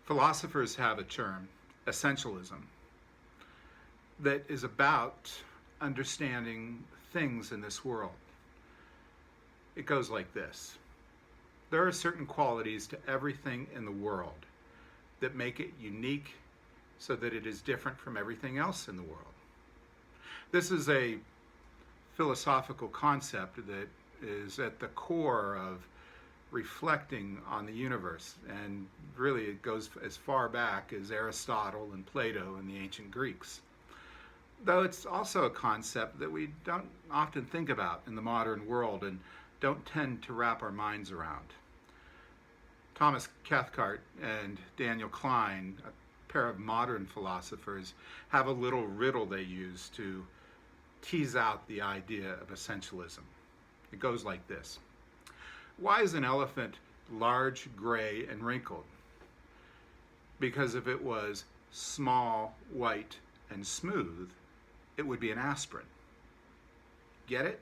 Philosophers have a term, essentialism, that is about understanding things in this world. It goes like this. There are certain qualities to everything in the world that make it unique so that it is different from everything else in the world. This is a philosophical concept that is at the core of reflecting on the universe, and really it goes as far back as Aristotle and Plato and the ancient Greeks. Though it's also a concept that we don't often think about in the modern world and don't tend to wrap our minds around. Thomas Cathcart and Daniel Klein, a pair of modern philosophers, have a little riddle they use to tease out the idea of essentialism. It goes like this. Why is an elephant large, gray, and wrinkled? Because if it was small, white, and smooth, it would be an aspirin. Get it?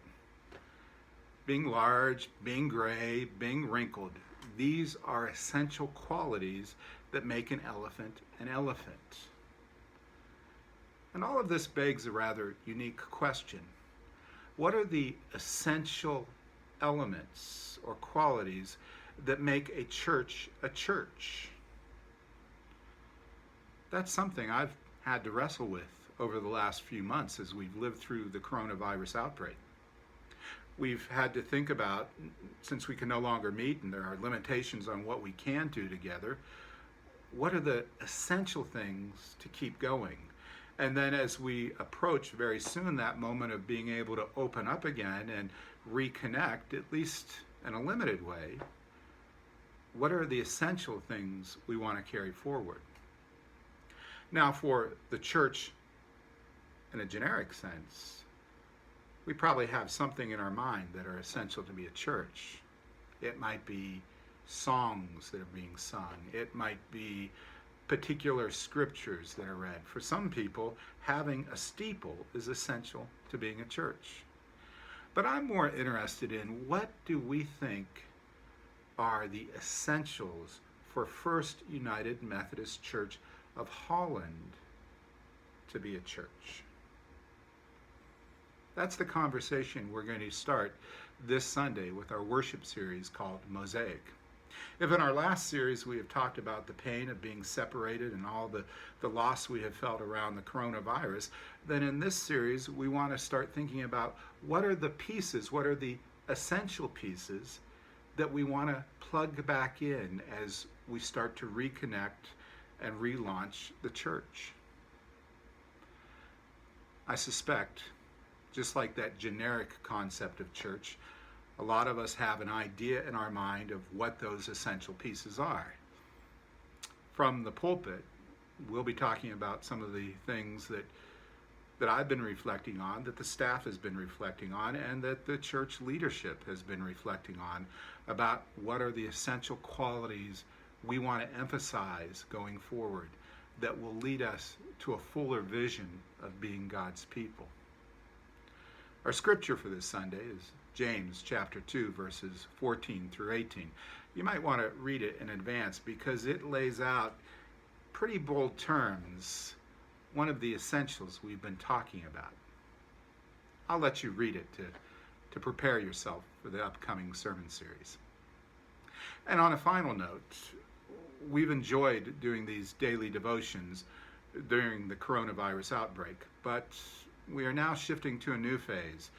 Being large, being gray, being wrinkled, these are essential qualities that make an elephant an elephant. And all of this begs a rather unique question. What are the essential elements or qualities that make a church a church? That's something I've had to wrestle with over the last few months as we've lived through the coronavirus outbreak. We've had to think about, since we can no longer meet and there are limitations on what we can do together, what are the essential things to keep going? And then as we approach very soon that moment of being able to open up again and reconnect, at least in a limited way, what are the essential things we want to carry forward? Now, for the church in a generic sense, we probably have something in our mind that are essential to be a church. It might be songs that are being sung. It might be particular scriptures that are read. For some people, having a steeple is essential to being a church. But I'm more interested in what do we think are the essentials for First United Methodist Church of Holland to be a church. That's the conversation we're going to start this Sunday with our worship series called Mosaic. If in our last series we have talked about the pain of being separated and all the loss we have felt around the coronavirus, then in this series we want to start thinking about what are the pieces, what are the essential pieces that we want to plug back in as we start to reconnect and relaunch the church. I suspect, just like that generic concept of church, a lot of us have an idea in our mind of what those essential pieces are. From the pulpit, we'll be talking about some of the things that I've been reflecting on, that the staff has been reflecting on, and that the church leadership has been reflecting on about what are the essential qualities we want to emphasize going forward that will lead us to a fuller vision of being God's people. Our scripture for this Sunday is James chapter 2, verses 14 through 18. You might want to read it in advance because it lays out pretty bold terms one of the essentials we've been talking about. I'll let you read it to prepare yourself for the upcoming sermon series. And on a final note, we've enjoyed doing these daily devotions during the coronavirus outbreak, but we are now shifting to a new phase.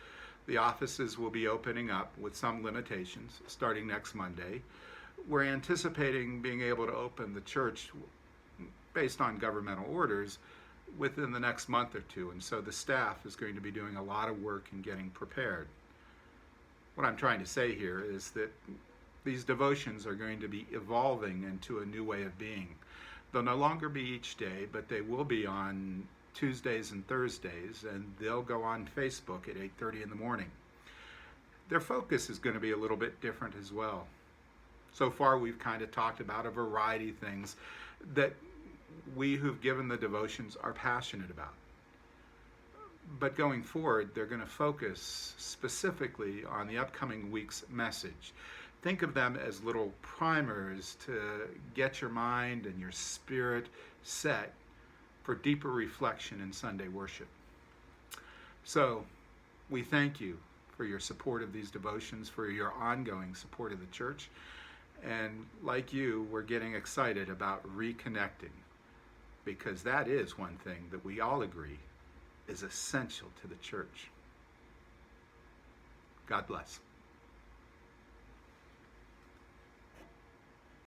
The offices will be opening up with some limitations starting next Monday. We're anticipating being able to open the church based on governmental orders within the next month or two, and so the staff is going to be doing a lot of work in getting prepared. What I'm trying to say here is that these devotions are going to be evolving into a new way of being. They'll no longer be each day, but they will be on Tuesdays and Thursdays, and they'll go on Facebook at 8:30 in the morning. Their focus is going to be a little bit different as well. So far, we've kind of talked about a variety of things that we who've given the devotions are passionate about. But going forward, they're going to focus specifically on the upcoming week's message. Think of them as little primers to get your mind and your spirit set for deeper reflection in Sunday worship. So, we thank you for your support of these devotions, for your ongoing support of the church. And like you, we're getting excited about reconnecting, because that is one thing that we all agree is essential to the church. God bless.